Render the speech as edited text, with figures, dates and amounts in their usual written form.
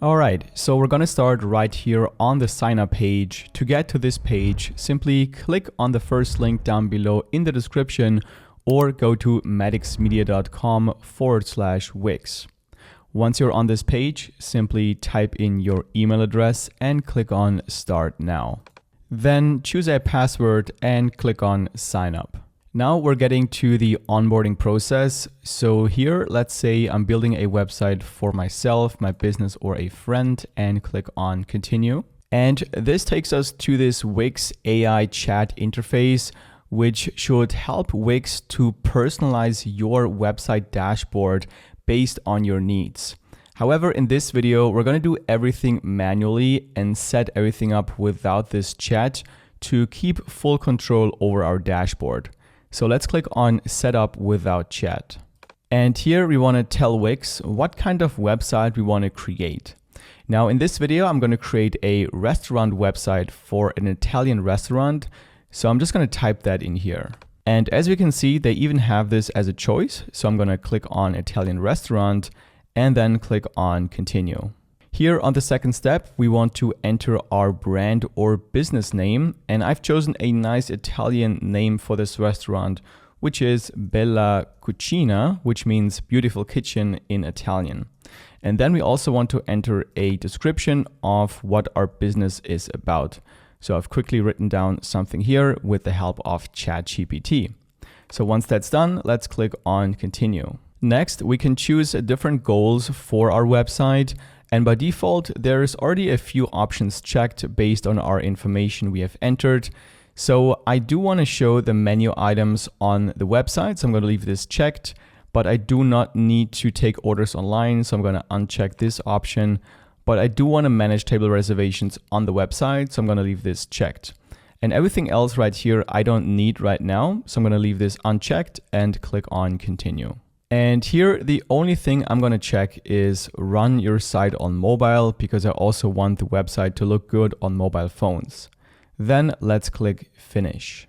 All right, so we're gonna start right here on the sign up page. To get to this page, simply click on the first link down below in the description or go to madixmedia.com/Wix. Once you're on this page, simply type in your email address and click on Start Now. Then choose a password and click on Sign Up. Now we're getting to the onboarding process. So here, let's say I'm building a website for myself, my business, or a friend, and click on Continue. And this takes us to this Wix AI chat interface, which should help Wix to personalize your website dashboard based on your needs. However, in this video, we're going to do everything manually and set everything up without this chat to keep full control over our dashboard. So let's click on Setup Without Chat. And here we want to tell Wix what kind of website we want to create. Now in this video, I'm going to create a restaurant website for an Italian restaurant. So I'm just going to type that in here. And as we can see, they even have this as a choice. So I'm going to click on Italian restaurant and then click on Continue. Here on the second step, we want to enter our brand or business name. And I've chosen a nice Italian name for this restaurant, which is Bella Cucina, which means beautiful kitchen in Italian. And then we also want to enter a description of what our business is about. So I've quickly written down something here with the help of ChatGPT. So once that's done, let's click on Continue. Next, we can choose different goals for our website. And by default, there's already a few options checked based on our information we have entered. So I do want to show the menu items on the website. So I'm going to leave this checked, but I do not need to take orders online. So I'm going to uncheck this option, but I do want to manage table reservations on the website. So I'm going to leave this checked. And everything else right here, I don't need right now. So I'm going to leave this unchecked and click on Continue. And here, the only thing I'm going to check is run your site on mobile because I also want the website to look good on mobile phones. Then let's click Finish.